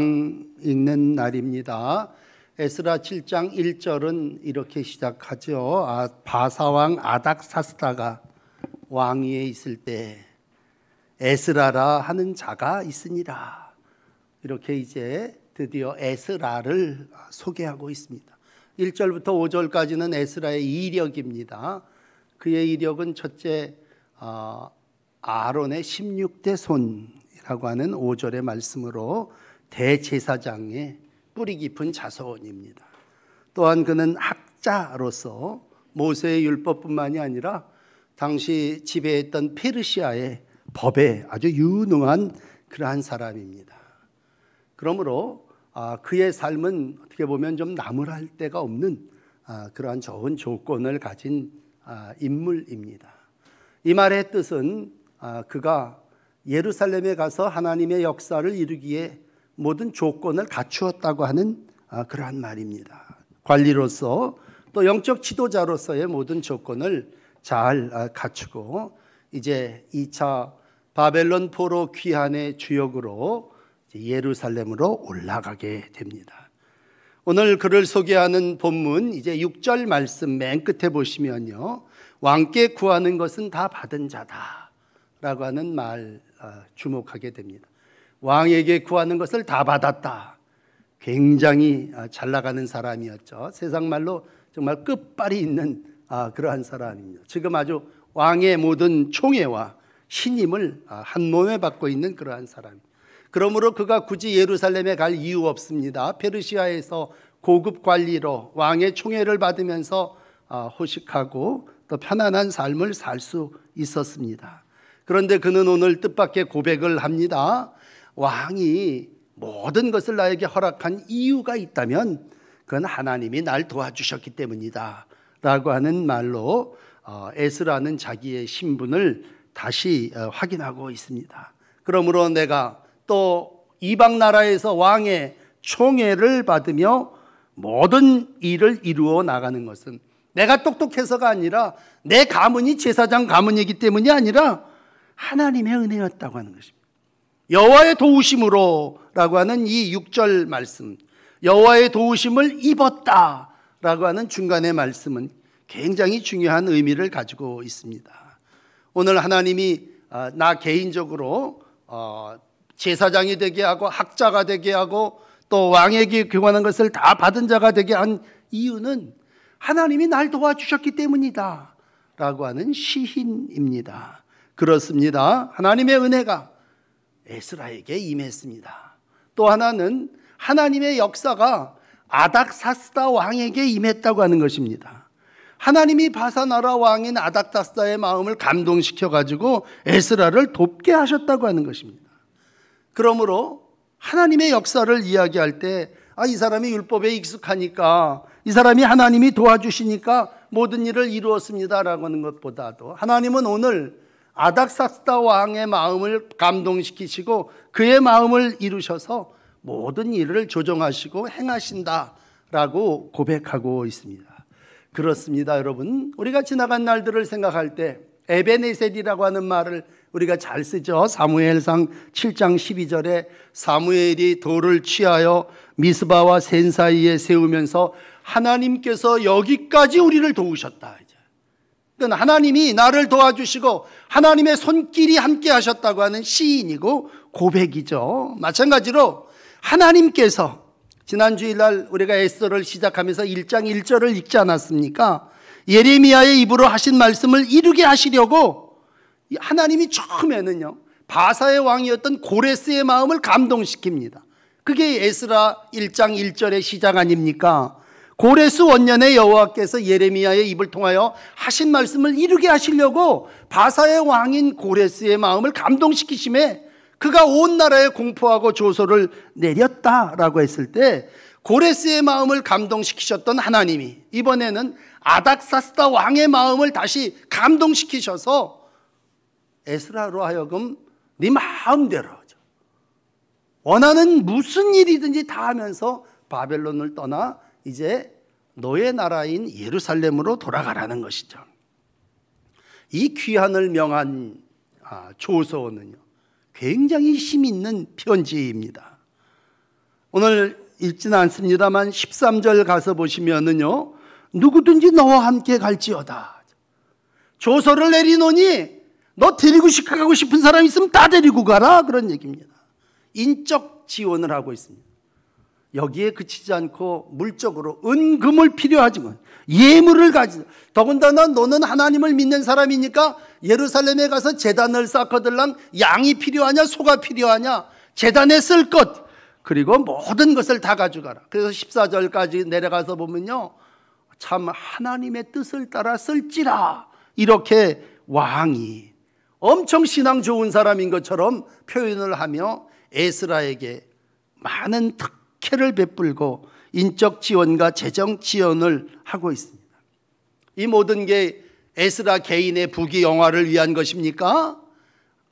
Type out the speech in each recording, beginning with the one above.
읽는 날입니다. 에스라 7장 1절은 이렇게 시작하죠. 바사왕 아닥사스다가 왕위에 있을 때 에스라라 하는 자가 있으니라. 이렇게 이제 드디어 에스라를 소개하고 있습니다. 1절부터 5절까지는 에스라의 이력입니다. 그의 이력은 첫째 아론의 16대 손이라고 하는 5절의 말씀으로 대제사장의 뿌리 깊은 자손입니다. 또한 그는 학자로서 모세의 율법뿐만이 아니라 당시 지배했던 페르시아의 법에 아주 유능한 그러한 사람입니다. 그러므로 그의 삶은 어떻게 보면 좀 나무랄 데가 없는 그러한 좋은 조건을 가진 인물입니다. 이 말의 뜻은 그가 예루살렘에 가서 하나님의 역사를 이루기에 모든 조건을 갖추었다고 하는 그러한 말입니다. 관리로서 또 영적 지도자로서의 모든 조건을 잘 갖추고 이제 2차 바벨론 포로 귀환의 주역으로 예루살렘으로 올라가게 됩니다. 오늘 그를 소개하는 본문 이제 6절 말씀 맨 끝에 보시면요, 왕께 구하는 것은 다 받은 자다 라고 하는 말 주목하게 됩니다. 왕에게 구하는 것을 다 받았다. 굉장히 잘 나가는 사람이었죠. 세상 말로 정말 끝발이 있는 그러한 사람입니다. 지금 아주 왕의 모든 총애와 신임을 한 몸에 받고 있는 그러한 사람입니다. 그러므로 그가 굳이 예루살렘에 갈 이유 없습니다. 페르시아에서 고급 관리로 왕의 총애를 받으면서 호식하고 또 편안한 삶을 살 수 있었습니다. 그런데 그는 오늘 뜻밖의 고백을 합니다. 왕이 모든 것을 나에게 허락한 이유가 있다면 그건 하나님이 날 도와주셨기 때문이다 라고 하는 말로 에스라는 자기의 신분을 다시 확인하고 있습니다. 그러므로 내가 또 이방 나라에서 왕의 총애를 받으며 모든 일을 이루어 나가는 것은 내가 똑똑해서가 아니라 내 가문이 제사장 가문이기 때문이 아니라 하나님의 은혜였다고 하는 것입니다. 여호와의 도우심으로 라고 하는 이 6절 말씀, 여호와의 도우심을 입었다 라고 하는 중간의 말씀은 굉장히 중요한 의미를 가지고 있습니다. 오늘 하나님이 나 개인적으로 제사장이 되게 하고 학자가 되게 하고 또 왕에게 교환한 것을 다 받은 자가 되게 한 이유는 하나님이 날 도와주셨기 때문이다 라고 하는 시인입니다. 그렇습니다. 하나님의 은혜가 에스라에게 임했습니다. 또 하나는 하나님의 역사가 아닥사스다 왕에게 임했다고 하는 것입니다. 하나님이 바사나라 왕인 아닥사스다의 마음을 감동시켜 가지고 에스라를 돕게 하셨다고 하는 것입니다. 그러므로 하나님의 역사를 이야기할 때 이 사람이 율법에 익숙하니까, 이 사람이 하나님이 도와주시니까 모든 일을 이루었습니다라고 하는 것보다도 하나님은 오늘 아닥사스다 왕의 마음을 감동시키시고 그의 마음을 이루셔서 모든 일을 조정하시고 행하신다라고 고백하고 있습니다. 그렇습니다, 여러분. 우리가 지나간 날들을 생각할 때 에베네셀이라고 하는 말을 우리가 잘 쓰죠. 사무엘상 7장 12절에 사무엘이 돌을 취하여 미스바와 센 사이에 세우면서 하나님께서 여기까지 우리를 도우셨다. 그러니까 하나님이 나를 도와주시고 하나님의 손길이 함께 하셨다고 하는 시인이고 고백이죠. 마찬가지로 하나님께서 지난 주일날 우리가 에스더를 시작하면서 1장 1절을 읽지 않았습니까? 예레미야의 입으로 하신 말씀을 이루게 하시려고 하나님이 처음에는요, 바사의 왕이었던 고레스의 마음을 감동시킵니다. 그게 에스라 1장 1절의 시작 아닙니까? 고레스 원년에 여호와께서 예레미야의 입을 통하여 하신 말씀을 이루게 하시려고 바사의 왕인 고레스의 마음을 감동시키심에 그가 온 나라에 공포하고 조소를 내렸다라고 했을 때 고레스의 마음을 감동시키셨던 하나님이 이번에는 아닥사스다 왕의 마음을 다시 감동시키셔서 에스라로 하여금 네 마음대로 원하는 무슨 일이든지 다 하면서 바벨론을 떠나 이제 너의 나라인 예루살렘으로 돌아가라는 것이죠. 이 귀환을 명한 조서는요, 굉장히 힘 있는 편지입니다. 오늘 읽지는 않습니다만 13절 가서 보시면은요, 누구든지 너와 함께 갈지어다. 조서를 내리노니 너 데리고 가고 싶은 사람 있으면 다 데리고 가라, 그런 얘기입니다. 인적 지원을 하고 있습니다. 여기에 그치지 않고 물적으로 은금을 필요하지만 예물을 가지고, 더군다나 너는 하나님을 믿는 사람이니까 예루살렘에 가서 제단을 쌓거들랑 양이 필요하냐 소가 필요하냐, 제단에 쓸 것, 그리고 모든 것을 다 가져가라. 그래서 14절까지 내려가서 보면요, 참 하나님의 뜻을 따라 쓸지라, 이렇게 왕이 엄청 신앙 좋은 사람인 것처럼 표현을 하며 에스라에게 많은 특혜를 베풀고 인적 지원과 재정 지원을 하고 있습니다. 이 모든 게 에스라 개인의 부귀영화를 위한 것입니까?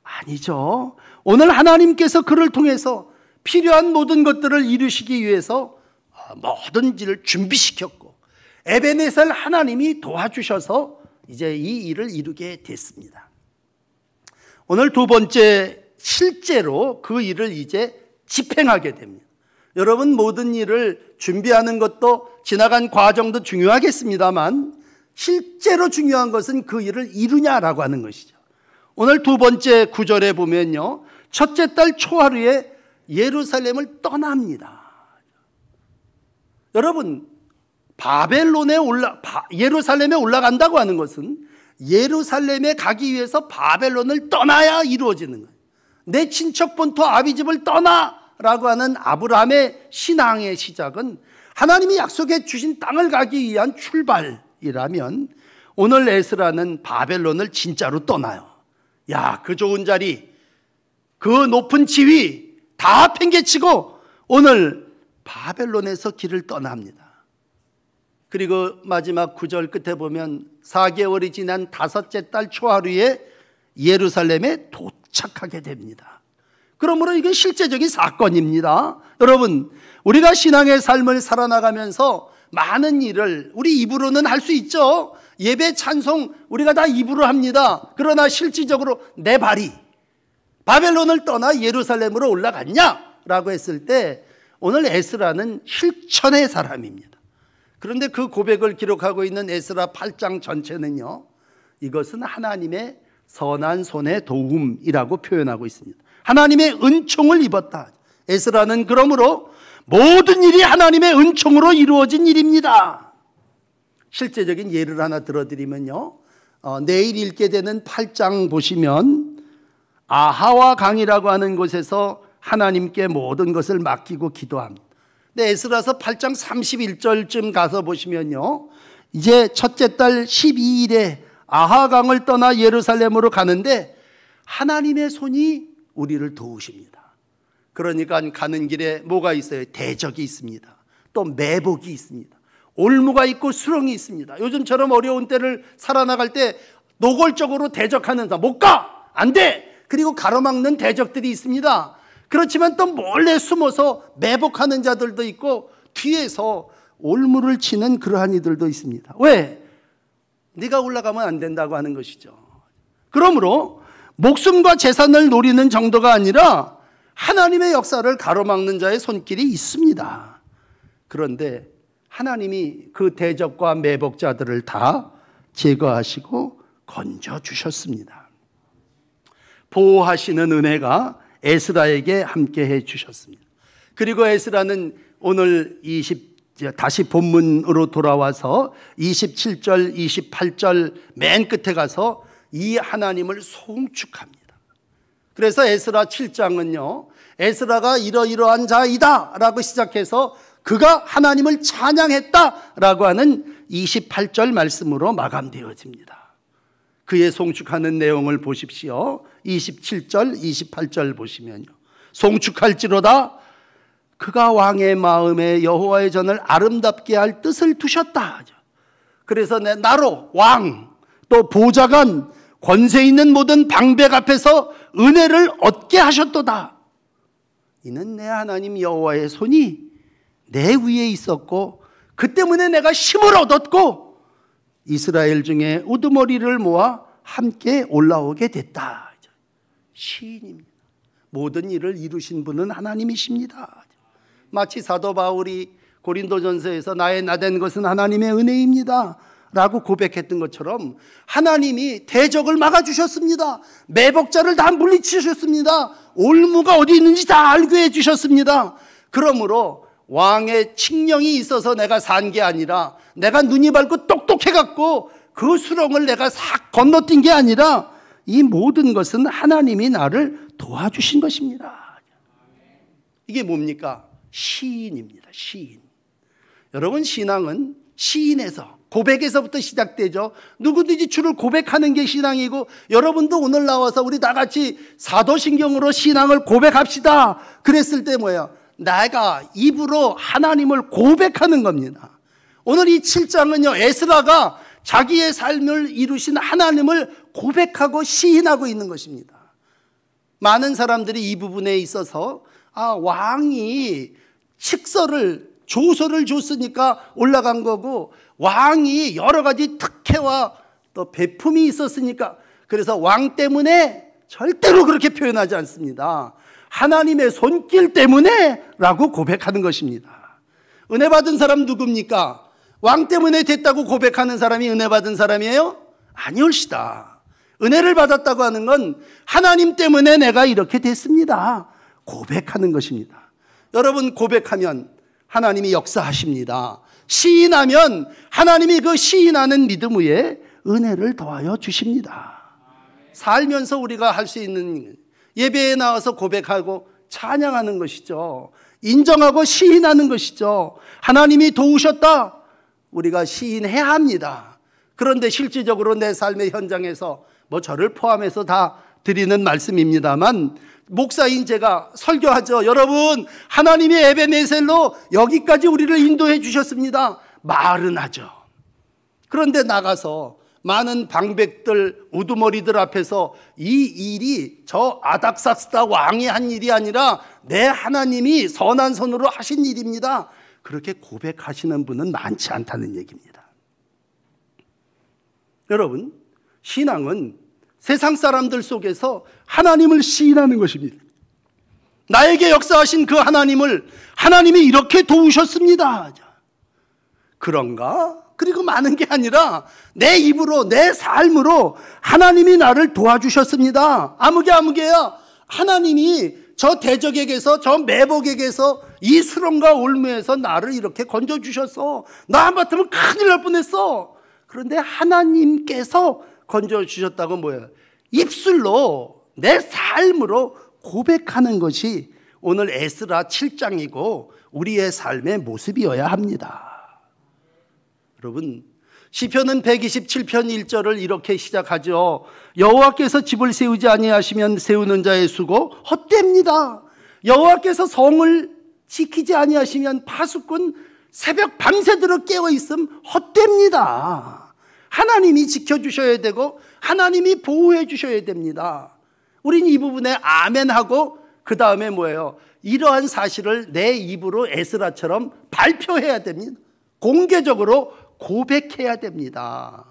아니죠. 오늘 하나님께서 그를 통해서 필요한 모든 것들을 이루시기 위해서 모든 일을 준비시켰고, 에베네셀 하나님이 도와주셔서 이제 이 일을 이루게 됐습니다. 오늘 두 번째, 실제로 그 일을 이제 집행하게 됩니다. 여러분, 모든 일을 준비하는 것도 지나간 과정도 중요하겠습니다만 실제로 중요한 것은 그 일을 이루냐라고 하는 것이죠. 오늘 두 번째 구절에 보면요, 첫째 달 초하루에 예루살렘을 떠납니다. 여러분, 예루살렘에 올라간다고 하는 것은 예루살렘에 가기 위해서 바벨론을 떠나야 이루어지는 거예요. 내 친척 본토 아비집을 떠나라고 하는 아브라함의 신앙의 시작은 하나님이 약속해 주신 땅을 가기 위한 출발이라면, 오늘 에스라는 바벨론을 진짜로 떠나요. 야, 그 좋은 자리, 그 높은 지위 다 팽개치고 오늘 바벨론에서 길을 떠납니다. 그리고 마지막 9절 끝에 보면 4개월이 지난 다섯째 달 초하루에 예루살렘에 도착하게 됩니다. 그러므로 이게 실제적인 사건입니다. 여러분, 우리가 신앙의 삶을 살아나가면서 많은 일을 우리 입으로는 할 수 있죠. 예배 찬송 우리가 다 입으로 합니다. 그러나 실질적으로 내 발이 바벨론을 떠나 예루살렘으로 올라갔냐라고 했을 때 오늘 에스라는 실천의 사람입니다. 그런데 그 고백을 기록하고 있는 에스라 8장 전체는요, 이것은 하나님의 선한 손의 도움이라고 표현하고 있습니다. 하나님의 은총을 입었다. 에스라는 그러므로 모든 일이 하나님의 은총으로 이루어진 일입니다. 실제적인 예를 하나 들어드리면요, 내일 읽게 되는 8장 보시면 아하와 강이라고 하는 곳에서 하나님께 모든 것을 맡기고 기도합니다. 근데 에스라서 8장 31절쯤 가서 보시면요, 이제 첫째 달 12일에 아하강을 떠나 예루살렘으로 가는데 하나님의 손이 우리를 도우십니다. 그러니까 가는 길에 뭐가 있어요? 대적이 있습니다. 또 매복이 있습니다. 올무가 있고 수렁이 있습니다. 요즘처럼 어려운 때를 살아나갈 때 노골적으로 대적하는 사람, 못 가! 안 돼! 그리고 가로막는 대적들이 있습니다. 그렇지만 또 몰래 숨어서 매복하는 자들도 있고 뒤에서 올무를 치는 그러한 이들도 있습니다. 왜? 네가 올라가면 안 된다고 하는 것이죠. 그러므로 목숨과 재산을 노리는 정도가 아니라 하나님의 역사를 가로막는 자의 손길이 있습니다. 그런데 하나님이 그 대적과 매복자들을 다 제거하시고 건져주셨습니다. 보호하시는 은혜가 에스라에게 함께해 주셨습니다. 그리고 에스라는 오늘 다시 본문으로 돌아와서 27절, 28절 맨 끝에 가서 이 하나님을 송축합니다. 그래서 에스라 7장은요, 에스라가 이러이러한 자이다 라고 시작해서 그가 하나님을 찬양했다 라고 하는 28절 말씀으로 마감되어집니다. 그의 송축하는 내용을 보십시오. 27절, 28절 보시면요, 송축할지로다 그가 왕의 마음에 여호와의 전을 아름답게 할 뜻을 두셨다. 그래서 나로 왕, 또 보좌관, 권세 있는 모든 방백 앞에서 은혜를 얻게 하셨도다. 이는 내 하나님 여호와의 손이 내 위에 있었고 그 때문에 내가 힘을 얻었고 이스라엘 중에 우두머리를 모아 함께 올라오게 됐다. 시인입니다. 모든 일을 이루신 분은 하나님이십니다. 마치 사도 바울이 고린도전서에서 나의 나된 것은 하나님의 은혜입니다 라고 고백했던 것처럼 하나님이 대적을 막아주셨습니다. 매복자를 다 물리치셨습니다. 올무가 어디 있는지 다 알게 해주셨습니다. 그러므로 왕의 칙령이 있어서 내가 산 게 아니라, 내가 눈이 밝고 똑똑해갖고 그 수렁을 내가 싹 건너뛴 게 아니라, 이 모든 것은 하나님이 나를 도와주신 것입니다. 이게 뭡니까? 시인입니다. 시인. 여러분, 신앙은 시인에서, 고백에서부터 시작되죠. 누구든지 주를 고백하는 게 신앙이고, 여러분도 오늘 나와서 우리 다 같이 사도신경으로 신앙을 고백합시다 그랬을 때 뭐예요? 내가 입으로 하나님을 고백하는 겁니다. 오늘 이 7장은요, 에스라가 자기의 삶을 이루신 하나님을 고백하고 시인하고 있는 것입니다. 많은 사람들이 이 부분에 있어서 왕이 조서를 줬으니까 올라간 거고, 왕이 여러 가지 특혜와 또 베품이 있었으니까, 그래서 왕 때문에 절대로 그렇게 표현하지 않습니다. 하나님의 손길 때문에 라고 고백하는 것입니다. 은혜 받은 사람 누굽니까? 왕 때문에 됐다고 고백하는 사람이 은혜 받은 사람이에요? 아니올시다. 은혜를 받았다고 하는 건 하나님 때문에 내가 이렇게 됐습니다 고백하는 것입니다. 여러분, 고백하면 하나님이 역사하십니다. 시인하면 하나님이 그 시인하는 믿음 위에 은혜를 더하여 주십니다. 살면서 우리가 할 수 있는, 예배에 나와서 고백하고 찬양하는 것이죠. 인정하고 시인하는 것이죠. 하나님이 도우셨다, 우리가 시인해야 합니다. 그런데 실질적으로 내 삶의 현장에서 저를 포함해서 다 드리는 말씀입니다만, 목사인 제가 설교하죠. 여러분, 하나님이 에베네셀로 여기까지 우리를 인도해 주셨습니다. 말은 하죠. 그런데 나가서 많은 방백들, 우두머리들 앞에서 이 일이 저 아닥사스다 왕이 한 일이 아니라 내 하나님이 선한 손으로 하신 일입니다, 그렇게 고백하시는 분은 많지 않다는 얘기입니다. 여러분, 신앙은 세상 사람들 속에서 하나님을 시인하는 것입니다. 나에게 역사하신 그 하나님을, 하나님이 이렇게 도우셨습니다. 그런가? 그리고 많은 게 아니라 내 입으로, 내 삶으로 하나님이 나를 도와주셨습니다. 아무개야. 하나님이 저 대적에게서, 저 매복에게서, 이 수렁과 올무에서 나를 이렇게 건져주셨어. 나 한바탕은 큰일 날 뻔했어. 그런데 하나님께서 건져주셨다고 뭐예요? 입술로, 내 삶으로 고백하는 것이 오늘 에스라 7장이고 우리의 삶의 모습이어야 합니다. 여러분, 시편은 127편 1절을 이렇게 시작하죠. 여호와께서 집을 세우지 아니하시면 세우는 자의 수고 헛됩니다. 여호와께서 성을 지키지 아니하시면 파수꾼 새벽 밤새도록 깨어있음 헛됩니다. 하나님이 지켜주셔야 되고 하나님이 보호해 주셔야 됩니다. 우린 이 부분에 아멘하고 그 다음에 뭐예요? 이러한 사실을 내 입으로 에스라처럼 발표해야 됩니다. 공개적으로 고백해야 됩니다.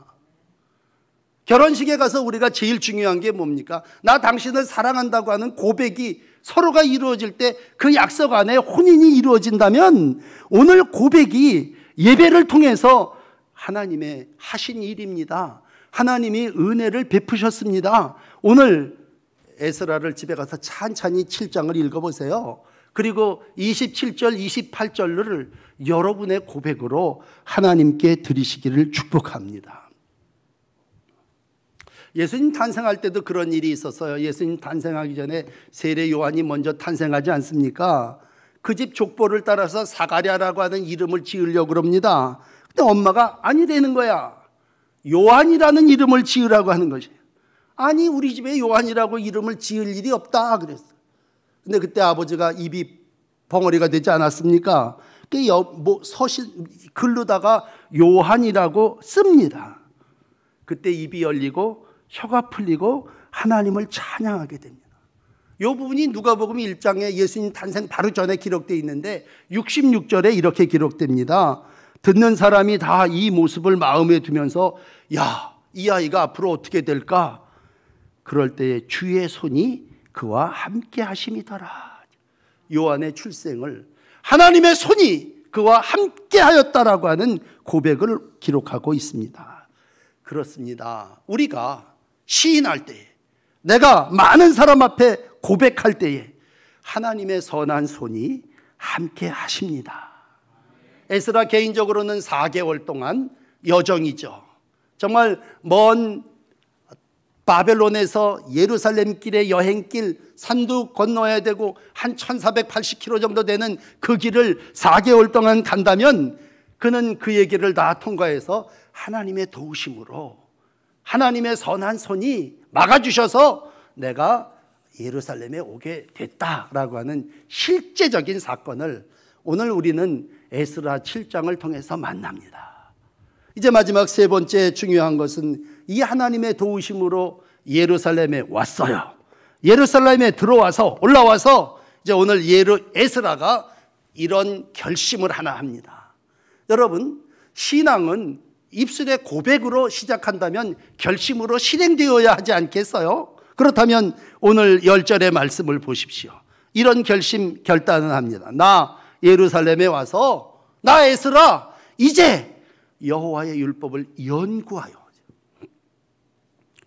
결혼식에 가서 우리가 제일 중요한 게 뭡니까? 나 당신을 사랑한다고 하는 고백이 서로가 이루어질 때 그 약속 안에 혼인이 이루어진다면 오늘 고백이 예배를 통해서 하나님의 하신 일입니다. 하나님이 은혜를 베푸셨습니다. 오늘 에스라를 집에 가서 찬찬히 7장을 읽어보세요. 그리고 27절, 28절을 여러분의 고백으로 하나님께 드리시기를 축복합니다. 예수님 탄생할 때도 그런 일이 있었어요. 예수님 탄생하기 전에 세례 요한이 먼저 탄생하지 않습니까? 그 집 족보를 따라서 사가랴라고 하는 이름을 지으려고 그럽니다. 근데 엄마가 아니라는 거야. 요한이라는 이름을 지으라고 하는 것이에요. 아니, 우리 집에 요한이라고 이름을 지을 일이 없다 그랬어. 근데 그때 아버지가 입이 벙어리가 되지 않았습니까? 글로다가 요한이라고 씁니다. 그때 입이 열리고 혀가 풀리고 하나님을 찬양하게 됩니다. 이 부분이 누가복음 1장에 예수님 탄생 바로 전에 기록되어 있는데 66절에 이렇게 기록됩니다. 듣는 사람이 다 이 모습을 마음에 두면서 야, 이 아이가 앞으로 어떻게 될까? 그럴 때에 주의 손이 그와 함께 하심이더라. 요한의 출생을 하나님의 손이 그와 함께 하였다라고 하는 고백을 기록하고 있습니다. 그렇습니다. 우리가 시인할 때에, 내가 많은 사람 앞에 고백할 때에 하나님의 선한 손이 함께 하십니다. 에스라 개인적으로는 4개월 동안 여정이죠. 정말 먼 바벨론에서 예루살렘 길의 여행길, 산도 건너야 되고 한 1480km 정도 되는 그 길을 4개월 동안 간다면 그는 그의 길을 다 통과해서 하나님의 도우심으로, 하나님의 선한 손이 막아주셔서 내가 예루살렘에 오게 됐다라고 하는 실제적인 사건을 오늘 우리는 에스라 7장을 통해서 만납니다. 이제 마지막 세 번째 중요한 것은 이 하나님의 도우심으로 예루살렘에 왔어요. 예루살렘에 들어와서, 올라와서 이제 오늘 에스라가 이런 결심을 하나 합니다. 여러분, 신앙은 입술의 고백으로 시작한다면 결심으로 실행되어야 하지 않겠어요? 그렇다면 오늘 10절의 말씀을 보십시오. 이런 결단을 합니다. 나 예루살렘에 와서, 나 에스라 이제 여호와의 율법을 연구하여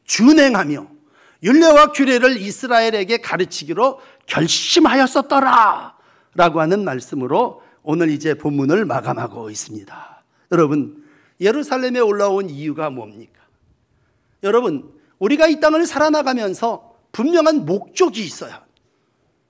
준행하며 율례와 규례를 이스라엘에게 가르치기로 결심하였었더라 라고 하는 말씀으로 오늘 이제 본문을 마감하고 있습니다. 여러분, 예루살렘에 올라온 이유가 뭡니까? 여러분, 우리가 이 땅을 살아나가면서 분명한 목적이 있어요.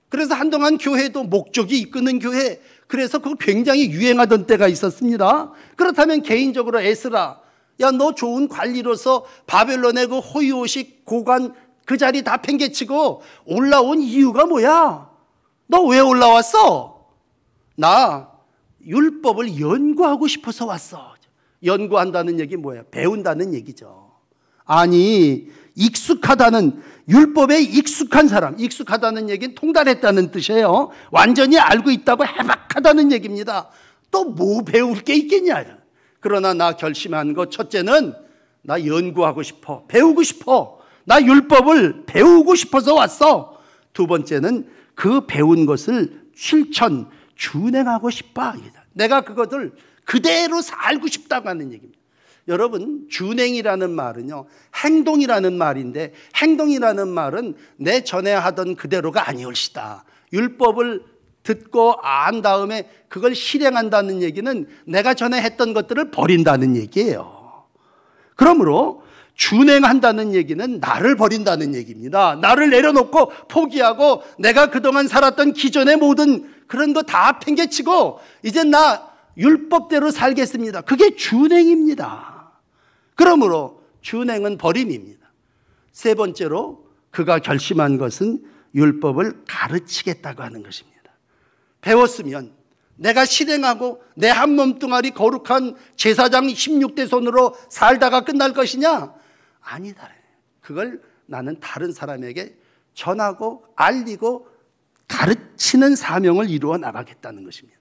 그래서 한동안 교회도 목적이 이끄는 교회, 그래서 그거 굉장히 유행하던 때가 있었습니다. 그렇다면 개인적으로 에스라, 야, 너 좋은 관리로서 바벨론의 그 호위오식 고관 그 자리 다 팽개치고 올라온 이유가 뭐야? 너 왜 올라왔어? 나 율법을 연구하고 싶어서 왔어. 연구한다는 얘기 뭐예요? 배운다는 얘기죠. 아니, 익숙하다는, 율법에 익숙한 사람, 익숙하다는 얘기는 통달했다는 뜻이에요. 완전히 알고 있다고 해박하다는 얘기입니다. 또 뭐 배울 게 있겠냐. 그러나 나 결심한 것, 첫째는 나 연구하고 싶어, 배우고 싶어, 나 율법을 배우고 싶어서 왔어. 두 번째는 그 배운 것을 실천, 준행하고 싶어. 내가 그것을 그대로 살고 싶다고 하는 얘기입니다. 여러분, 준행이라는 말은요, 행동이라는 말인데, 행동이라는 말은 내 전에 하던 그대로가 아니올시다. 율법을 듣고 안 다음에 그걸 실행한다는 얘기는 내가 전에 했던 것들을 버린다는 얘기예요. 그러므로 준행한다는 얘기는 나를 버린다는 얘기입니다. 나를 내려놓고 포기하고 내가 그동안 살았던 기존의 모든 그런 거 다 팽개치고 이제 나 율법대로 살겠습니다. 그게 준행입니다. 그러므로 준행은 버림입니다. 세 번째로 그가 결심한 것은 율법을 가르치겠다고 하는 것입니다. 배웠으면 내가 실행하고 내 한 몸뚱아리 거룩한 제사장 16대 손으로 살다가 끝날 것이냐? 아니다. 그걸 나는 다른 사람에게 전하고 알리고 가르치는 사명을 이루어 나가겠다는 것입니다.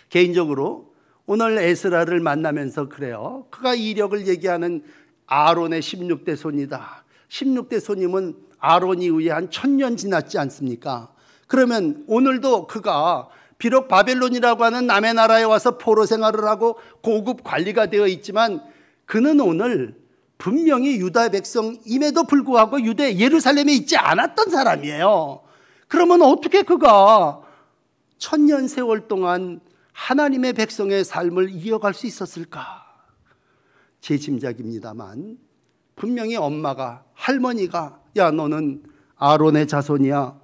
개인적으로 오늘 에스라를 만나면서 그래요. 그가 이력을 얘기하는 아론의 16대 손이다. 16대 손이면 아론이 후에 한 1000년 지났지 않습니까? 그러면 오늘도 그가 비록 바벨론이라고 하는 남의 나라에 와서 포로 생활을 하고 고급 관리가 되어 있지만 그는 오늘 분명히 유다 백성임에도 불구하고 유대 예루살렘에 있지 않았던 사람이에요. 그러면 어떻게 그가 1000년 세월 동안 하나님의 백성의 삶을 이어갈 수 있었을까? 제 짐작입니다만 분명히 엄마가, 할머니가, 야, 너는 아론의 자손이야,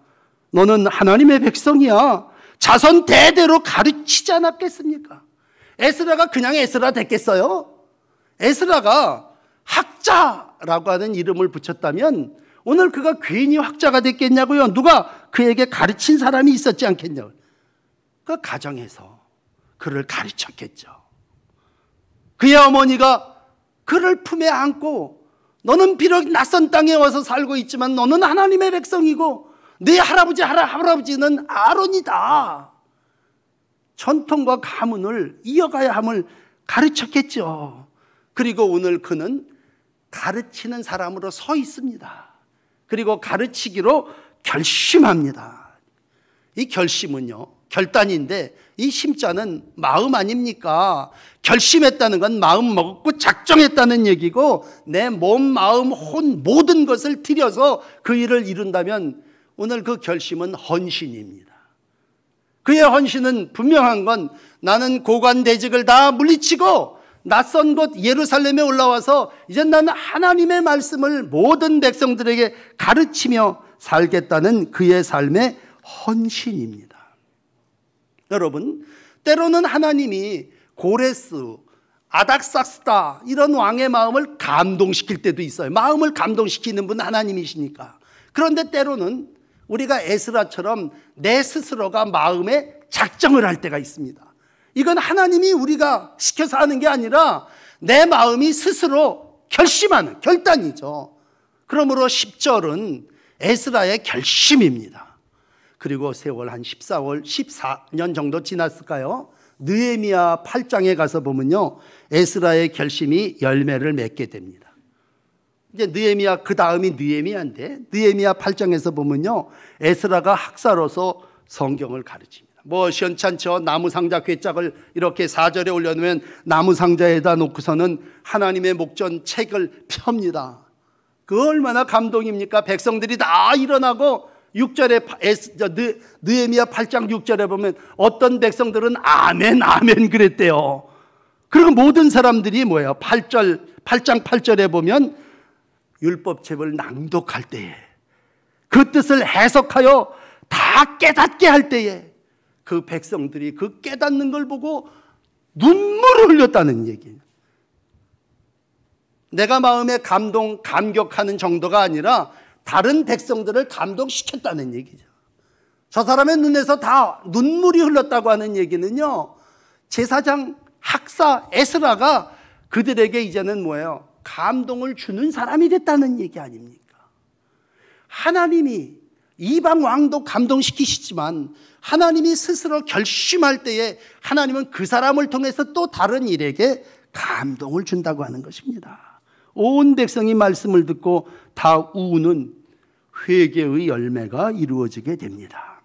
너는 하나님의 백성이야, 자손 대대로 가르치지 않았겠습니까? 에스라가 그냥 에스라 됐겠어요? 에스라가 학자라고 하는 이름을 붙였다면 오늘 그가 괜히 학자가 됐겠냐고요? 누가 그에게 가르친 사람이 있었지 않겠냐고요? 그 가정에서 그를 가르쳤겠죠. 그의 어머니가 그를 품에 안고, 너는 비록 낯선 땅에 와서 살고 있지만 너는 하나님의 백성이고 네 할아버지는 아론이다. 전통과 가문을 이어가야 함을 가르쳤겠죠. 그리고 오늘 그는 가르치는 사람으로 서 있습니다. 그리고 가르치기로 결심합니다. 이 결심은요, 결단인데 이 심자는 마음 아닙니까? 결심했다는 건 마음 먹고 작정했다는 얘기고 내 몸, 마음, 혼 모든 것을 들여서 그 일을 이룬다면 오늘 그 결심은 헌신입니다. 그의 헌신은 분명한 건 나는 고관대직을 다 물리치고 낯선 곳 예루살렘에 올라와서 이제 나는 하나님의 말씀을 모든 백성들에게 가르치며 살겠다는 그의 삶의 헌신입니다. 여러분, 때로는 하나님이 고레스, 아닥삭스다 이런 왕의 마음을 감동시킬 때도 있어요. 마음을 감동시키는 분은 하나님이시니까. 그런데 때로는 우리가 에스라처럼 내 스스로가 마음에 작정을 할 때가 있습니다. 이건 하나님이 우리가 시켜서 하는 게 아니라 내 마음이 스스로 결심하는 결단이죠. 그러므로 10절은 에스라의 결심입니다. 그리고 세월 한 14년 정도 지났을까요? 느헤미야 8장에 가서 보면요, 에스라의 결심이 열매를 맺게 됩니다. 이제 느헤미야 그 다음이 느헤미야인데 느헤미야 8장에서 보면요, 에스라가 학사로서 성경을 가르칩니다. 뭐 시원찮죠. 나무 상자 궤짝을 이렇게 4절에 올려놓으면 나무 상자에다 놓고서는 하나님의 목전 책을 펴니다. 그 얼마나 감동입니까? 백성들이 다 일어나고 6절에 느헤미야 8장 6절에 보면 어떤 백성들은 아멘 아멘 그랬대요. 그리고 모든 사람들이 뭐예요? 8장 8절에 보면 율법책을 낭독할 때에 그 뜻을 해석하여 다 깨닫게 할 때에 그 백성들이 그 깨닫는 걸 보고 눈물을 흘렸다는 얘기예요. 내가 마음에 감격하는 정도가 아니라 다른 백성들을 감동시켰다는 얘기죠. 저 사람의 눈에서 다 눈물이 흘렀다고 하는 얘기는요, 제사장 학사 에스라가 그들에게 이제는 뭐예요? 감동을 주는 사람이 됐다는 얘기 아닙니까? 하나님이 이방 왕도 감동시키시지만 하나님이 스스로 결심할 때에 하나님은 그 사람을 통해서 또 다른 일에게 감동을 준다고 하는 것입니다. 온 백성이 말씀을 듣고 다 우는 회개의 열매가 이루어지게 됩니다.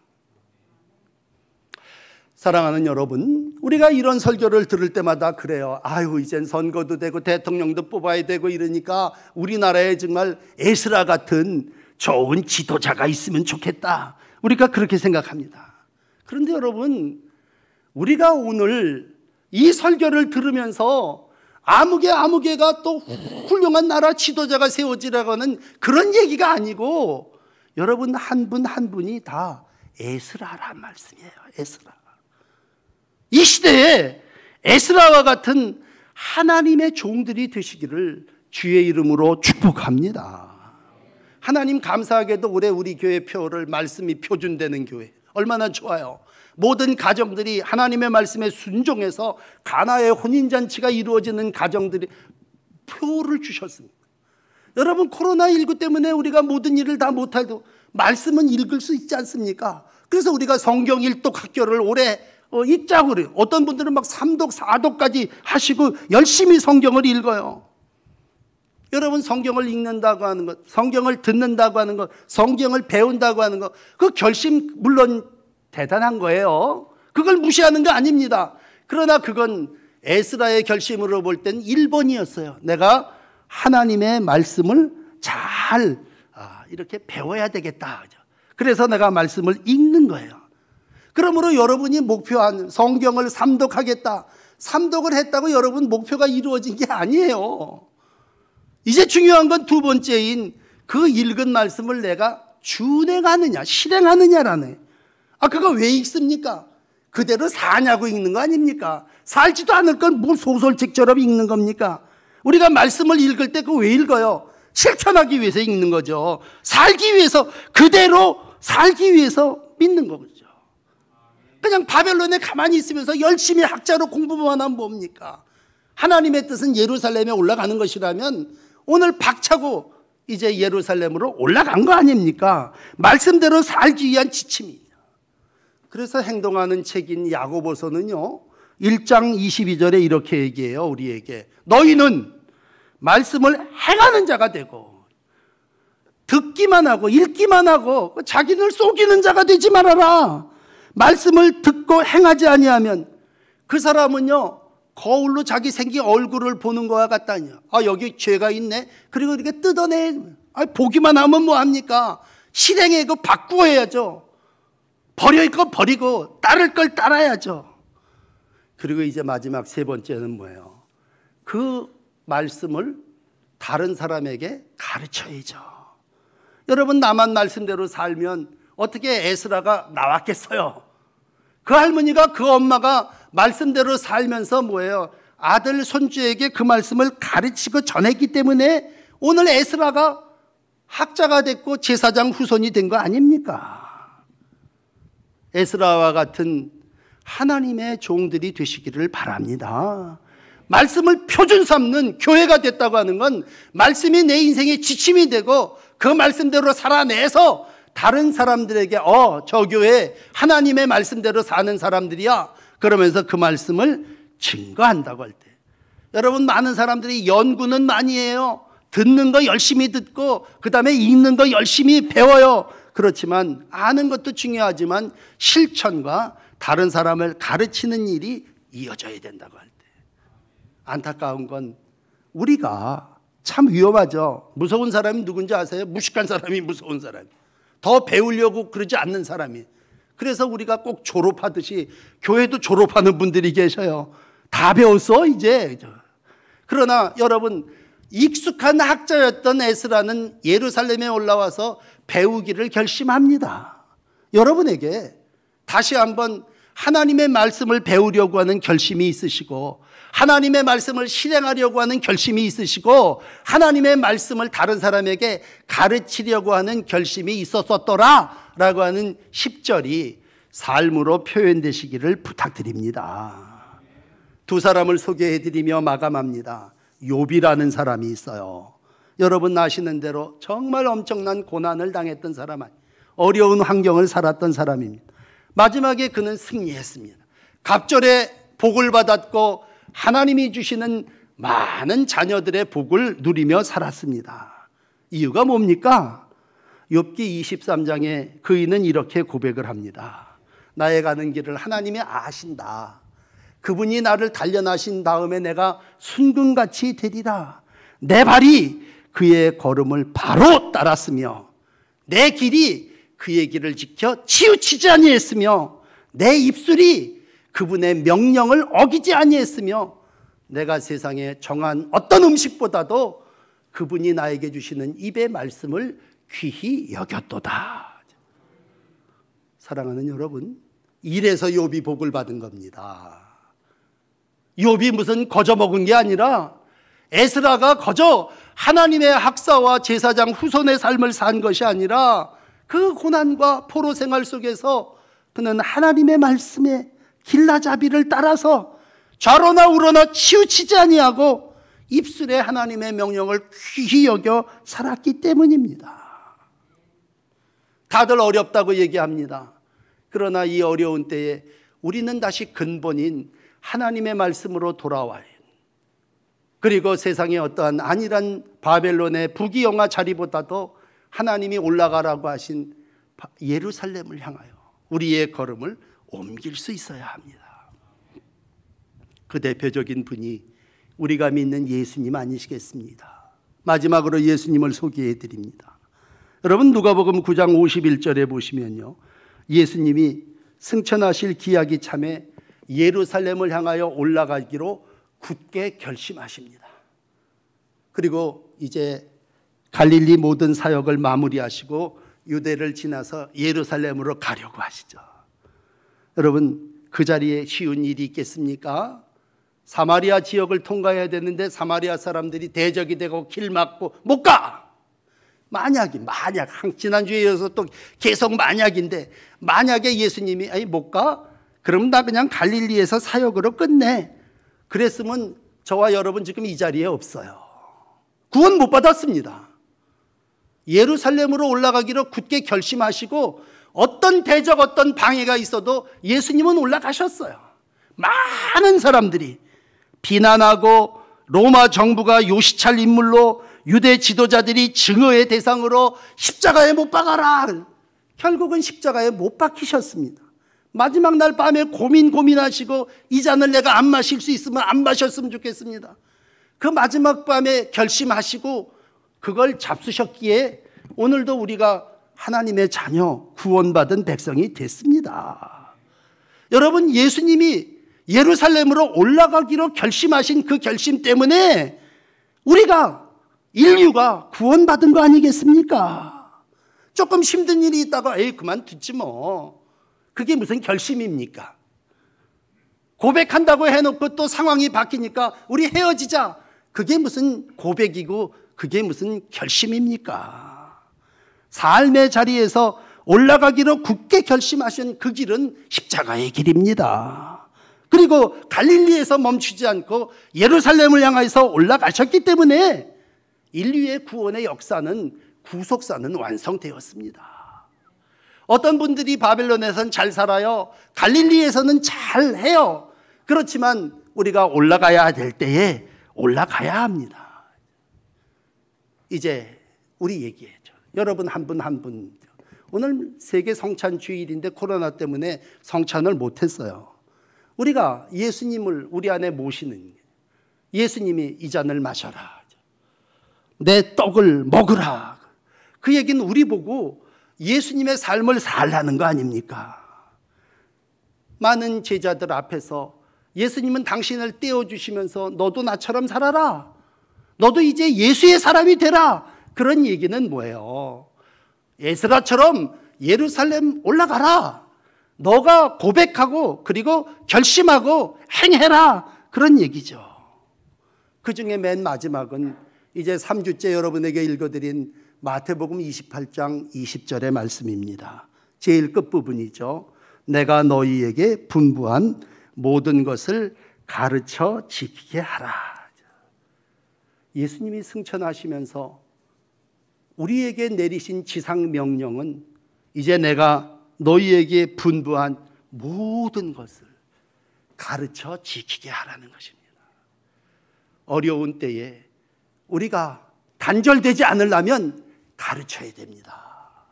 사랑하는 여러분, 우리가 이런 설교를 들을 때마다 그래요. 아유, 이젠 선거도 되고 대통령도 뽑아야 되고 이러니까 우리나라에 정말 에스라 같은 좋은 지도자가 있으면 좋겠다. 우리가 그렇게 생각합니다. 그런데 여러분, 우리가 오늘 이 설교를 들으면서 아무개가 또 훌륭한 나라 지도자가 세워지라고 하는 그런 얘기가 아니고 여러분 한 분 한 분이 다 에스라란 말씀이에요. 에스라. 이 시대에 에스라와 같은 하나님의 종들이 되시기를 주의 이름으로 축복합니다. 하나님 감사하게도 올해 우리 교회 표를 말씀이 표준되는 교회 얼마나 좋아요. 모든 가정들이 하나님의 말씀에 순종해서 가나의 혼인잔치가 이루어지는 가정들이 표를 주셨습니다. 여러분, 코로나19 때문에 우리가 모든 일을 다 못해도 말씀은 읽을 수 있지 않습니까? 그래서 우리가 성경 일독 학교를 올해 읽자고 그래요. 어떤 분들은 막 3독 4독까지 하시고 열심히 성경을 읽어요. 여러분, 성경을 읽는다고 하는 것, 성경을 듣는다고 하는 것, 성경을 배운다고 하는 것, 그 결심 물론 대단한 거예요. 그걸 무시하는 거 아닙니다. 그러나 그건 에스라의 결심으로 볼 땐 1번이었어요. 내가 하나님의 말씀을 잘 이렇게 배워야 되겠다. 그래서 내가 말씀을 읽는 거예요. 그러므로 여러분이 목표한 성경을 삼독하겠다. 삼독을 했다고 여러분 목표가 이루어진 게 아니에요. 이제 중요한 건 두 번째인 그 읽은 말씀을 내가 준행하느냐, 실행하느냐라네. 그거 왜 읽습니까? 그대로 사냐고 읽는 거 아닙니까? 살지도 않을 걸 뭐 소설책처럼 읽는 겁니까? 우리가 말씀을 읽을 때 그거 왜 읽어요? 실천하기 위해서 읽는 거죠. 살기 위해서, 그대로 살기 위해서 믿는 거죠. 그냥 바벨론에 가만히 있으면서 열심히 학자로 공부만 하면 뭡니까? 하나님의 뜻은 예루살렘에 올라가는 것이라면 오늘 박차고 이제 예루살렘으로 올라간 거 아닙니까? 말씀대로 살기 위한 지침이에요. 그래서 행동하는 책인 야고보서는요 1장 22절에 이렇게 얘기해요. 우리에게 너희는 말씀을 행하는 자가 되고 듣기만 하고 읽기만 하고 자기를 속이는 자가 되지 말아라. 말씀을 듣고 행하지 아니하면 그 사람은요, 거울로 자기 생긴 얼굴을 보는 것과 같다니요. 아, 여기 죄가 있네. 그리고 이렇게 뜯어내. 아, 보기만 하면 뭐합니까? 실행에 그 바꾸어야죠. 버릴 거 버리고 따를 걸 따라야죠. 그리고 이제 마지막 세 번째는 뭐예요? 그 말씀을 다른 사람에게 가르쳐야죠. 여러분, 나만 말씀대로 살면 어떻게 에스라가 나왔겠어요? 그 할머니가, 그 엄마가 말씀대로 살면서 뭐예요? 아들, 손주에게 그 말씀을 가르치고 전했기 때문에 오늘 에스라가 학자가 됐고 제사장 후손이 된 거 아닙니까? 에스라와 같은 하나님의 종들이 되시기를 바랍니다. 말씀을 표준 삼는 교회가 됐다고 하는 건 말씀이 내 인생의 지침이 되고 그 말씀대로 살아내서 다른 사람들에게 저 교회 하나님의 말씀대로 사는 사람들이야, 그러면서 그 말씀을 증거한다고 할 때, 여러분, 많은 사람들이 연구는 많이 해요. 듣는 거 열심히 듣고 그 다음에 읽는 거 열심히 배워요. 그렇지만 아는 것도 중요하지만 실천과 다른 사람을 가르치는 일이 이어져야 된다고 할 때, 안타까운 건 우리가 참 위험하죠. 무서운 사람이 누군지 아세요? 무식한 사람이 무서운 사람이, 더 배우려고 그러지 않는 사람이. 그래서 우리가 꼭 졸업하듯이 교회도 졸업하는 분들이 계셔요. 다 배웠어 이제. 그러나 여러분, 익숙한 학자였던 에스라는 예루살렘에 올라와서 배우기를 결심합니다. 여러분에게 다시 한번 하나님의 말씀을 배우려고 하는 결심이 있으시고, 하나님의 말씀을 실행하려고 하는 결심이 있으시고, 하나님의 말씀을 다른 사람에게 가르치려고 하는 결심이 있었더라 라고 하는 10절이 삶으로 표현되시기를 부탁드립니다. 두 사람을 소개해드리며 마감합니다. 욥이라는 사람이 있어요. 여러분 아시는 대로 정말 엄청난 고난을 당했던 사람, 어려운 환경을 살았던 사람입니다. 마지막에 그는 승리했습니다. 갑절에 복을 받았고 하나님이 주시는 많은 자녀들의 복을 누리며 살았습니다. 이유가 뭡니까? 욥기 23장에 그이는 이렇게 고백을 합니다. 나의 가는 길을 하나님이 아신다. 그분이 나를 단련하신 다음에 내가 순금같이 되리라. 내 발이 그의 걸음을 바로 따랐으며 내 길이 그의 길을 지켜 치우치지 아니했으며 내 입술이 그분의 명령을 어기지 아니했으며 내가 세상에 정한 어떤 음식보다도 그분이 나에게 주시는 입의 말씀을 귀히 여겼도다. 사랑하는 여러분, 이래서 욥이 복을 받은 겁니다. 욥이 무슨 거저 먹은 게 아니라 에스라가 거저 하나님의 학사와 제사장 후손의 삶을 산 것이 아니라 그 고난과 포로 생활 속에서 그는 하나님의 말씀에 길라잡이를 따라서 좌로나 우로나 치우치지 아니하고 입술에 하나님의 명령을 귀히 여겨 살았기 때문입니다. 다들 어렵다고 얘기합니다. 그러나 이 어려운 때에 우리는 다시 근본인 하나님의 말씀으로 돌아와요. 그리고 세상의 어떠한 안일한 바벨론의 부귀영화 자리보다도 하나님이 올라가라고 하신 예루살렘을 향하여 우리의 걸음을 옮길 수 있어야 합니다. 그 대표적인 분이 우리가 믿는 예수님 아니시겠습니까? 마지막으로 예수님을 소개해 드립니다. 여러분, 누가복음 9장 51절에 보시면요, 예수님이 승천하실 기약이 참에 예루살렘을 향하여 올라가기로 굳게 결심하십니다. 그리고 이제 갈릴리 모든 사역을 마무리하시고 유대를 지나서 예루살렘으로 가려고 하시죠. 여러분, 그 자리에 쉬운 일이 있겠습니까? 사마리아 지역을 통과해야 되는데 사마리아 사람들이 대적이 되고 길 막고 못 가. 만약 지난주에 이어서 또 계속 만약인데, 만약에 예수님이 못 가? 그럼 나 그냥 갈릴리에서 사역으로 끝내. 그랬으면 저와 여러분 지금 이 자리에 없어요. 구원 못 받았습니다. 예루살렘으로 올라가기로 굳게 결심하시고 어떤 대적, 어떤 방해가 있어도 예수님은 올라가셨어요. 많은 사람들이 비난하고 로마 정부가 요시찰 인물로 유대 지도자들이 증오의 대상으로 십자가에 못 박아라. 결국은 십자가에 못 박히셨습니다. 마지막 날 밤에 고민하시고 이 잔을 내가 안 마실 수 있으면 안 마셨으면 좋겠습니다. 그 마지막 밤에 결심하시고 그걸 잡수셨기에 오늘도 우리가 하나님의 자녀, 구원받은 백성이 됐습니다. 여러분, 예수님이 예루살렘으로 올라가기로 결심하신 그 결심 때문에 우리가, 인류가 구원받은 거 아니겠습니까? 조금 힘든 일이 있다가 에이 그만두지 뭐. 그게 무슨 결심입니까? 고백한다고 해놓고 또 상황이 바뀌니까 우리 헤어지자. 그게 무슨 고백이고 그게 무슨 결심입니까? 삶의 자리에서 올라가기로 굳게 결심하신 그 길은 십자가의 길입니다. 그리고 갈릴리에서 멈추지 않고 예루살렘을 향해서 올라가셨기 때문에 인류의 구원의 역사는, 구속사는 완성되었습니다. 어떤 분들이 바벨론에서는 잘 살아요. 갈릴리에서는 잘 해요. 그렇지만 우리가 올라가야 될 때에 올라가야 합니다. 이제 우리 얘기해죠. 여러분 한 분 한 분. 오늘 세계 성찬 주일인데 코로나 때문에 성찬을 못했어요. 우리가 예수님을 우리 안에 모시는, 예수님이 이 잔을 마셔라, 내 떡을 먹으라, 그 얘기는 우리 보고 예수님의 삶을 살라는 거 아닙니까? 많은 제자들 앞에서 예수님은 당신을 떼어주시면서 너도 나처럼 살아라, 너도 이제 예수의 사람이 되라, 그런 얘기는 뭐예요? 에스라처럼 예루살렘 올라가라, 너가 고백하고 그리고 결심하고 행해라, 그런 얘기죠. 그 중에 맨 마지막은 이제 3주째 여러분에게 읽어드린 마태복음 28장 20절의 말씀입니다. 제일 끝부분이죠. 내가 너희에게 분부한 모든 것을 가르쳐 지키게 하라. 예수님이 승천하시면서 우리에게 내리신 지상 명령은 이제 내가 너희에게 분부한 모든 것을 가르쳐 지키게 하라는 것입니다. 어려운 때에 우리가 단절되지 않으려면 가르쳐야 됩니다.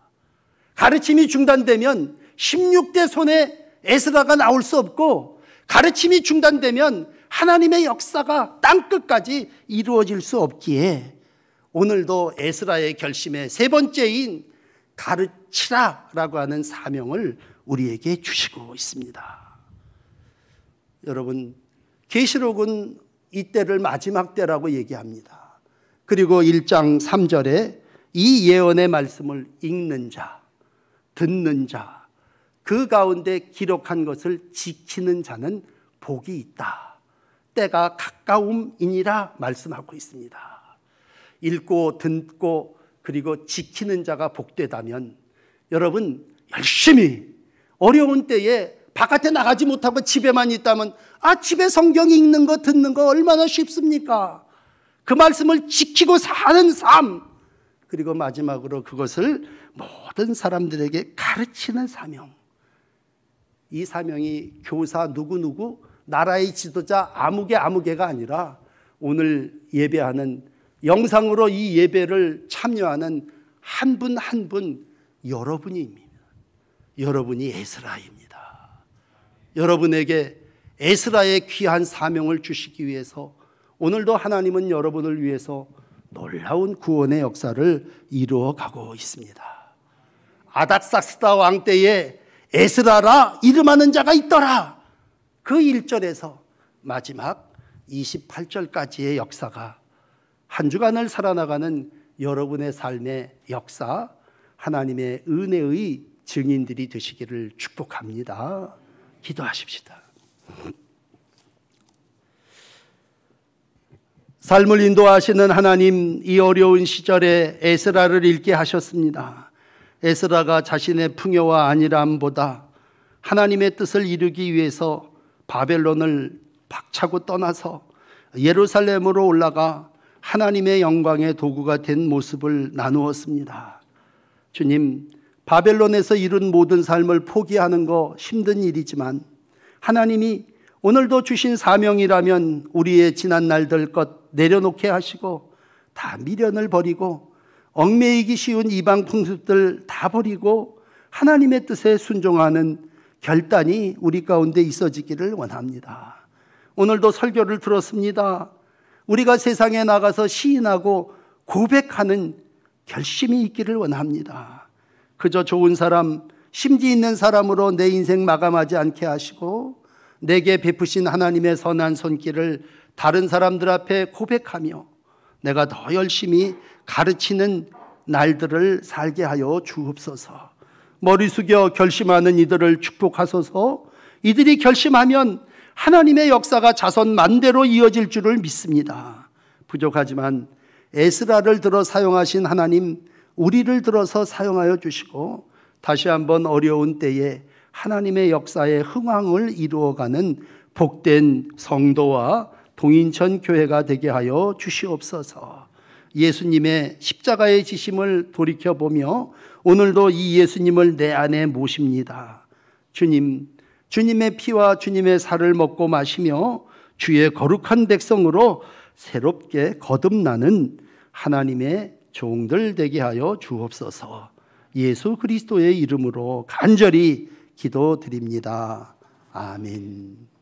가르침이 중단되면 16대 손에 에스라가 나올 수 없고, 가르침이 중단되면 하나님의 역사가 땅끝까지 이루어질 수 없기에 오늘도 에스라의 결심의 세 번째인 가르치라라고 하는 사명을 우리에게 주시고 있습니다. 여러분, 계시록은 이때를 마지막 때라고 얘기합니다. 그리고 1장 3절에 이 예언의 말씀을 읽는 자, 듣는 자, 그 가운데 기록한 것을 지키는 자는 복이 있다, 때가 가까움이니라 말씀하고 있습니다. 읽고 듣고 그리고 지키는 자가 복되다면 여러분 열심히 어려운 때에 바깥에 나가지 못하고 집에만 있다면 집에 성경 읽는 거 듣는 거 얼마나 쉽습니까? 그 말씀을 지키고 사는 삶, 그리고 마지막으로 그것을 모든 사람들에게 가르치는 사명. 이 사명이 교사 누구누구, 나라의 지도자 아무개가 아니라 오늘 예배하는, 영상으로 이 예배를 참여하는 한 분 한 분 여러분입니다. 여러분이 에스라입니다. 여러분에게 에스라의 귀한 사명을 주시기 위해서 오늘도 하나님은 여러분을 위해서 놀라운 구원의 역사를 이루어가고 있습니다. 아닥사스다 왕 때에 에스라라 이름하는 자가 있더라, 그 1절에서 마지막 28절까지의 역사가 한 주간을 살아나가는 여러분의 삶의 역사, 하나님의 은혜의 증인들이 되시기를 축복합니다. 기도하십시다. 삶을 인도하시는 하나님, 이 어려운 시절에 에스라를 읽게 하셨습니다. 에스라가 자신의 풍요와 안일함보다 하나님의 뜻을 이루기 위해서 바벨론을 박차고 떠나서 예루살렘으로 올라가 하나님의 영광의 도구가 된 모습을 나누었습니다. 주님, 바벨론에서 이룬 모든 삶을 포기하는 거 힘든 일이지만 하나님이 오늘도 주신 사명이라면 우리의 지난 날들 것 내려놓게 하시고 다 미련을 버리고 얽매이기 쉬운 이방 풍습들 다 버리고 하나님의 뜻에 순종하는 결단이 우리 가운데 있어지기를 원합니다. 오늘도 설교를 들었습니다. 우리가 세상에 나가서 시인하고 고백하는 결심이 있기를 원합니다. 그저 좋은 사람, 심지 있는 사람으로 내 인생 마감하지 않게 하시고 내게 베푸신 하나님의 선한 손길을 다른 사람들 앞에 고백하며 내가 더 열심히 가르치는 날들을 살게 하여 주옵소서. 머리 숙여 결심하는 이들을 축복하소서. 이들이 결심하면 하나님의 역사가 자손 만대로 이어질 줄을 믿습니다. 부족하지만 에스라를 들어 사용하신 하나님, 우리를 들어서 사용하여 주시고 다시 한번 어려운 때에 하나님의 역사의 흥황을 이루어가는 복된 성도와 동인천 교회가 되게 하여 주시옵소서. 예수님의 십자가의 지심을 돌이켜보며 오늘도 이 예수님을 내 안에 모십니다. 주님, 주님의 피와 주님의 살을 먹고 마시며 주의 거룩한 백성으로 새롭게 거듭나는 하나님의 종들 되게 하여 주옵소서. 예수 그리스도의 이름으로 간절히 기도드립니다. 아멘.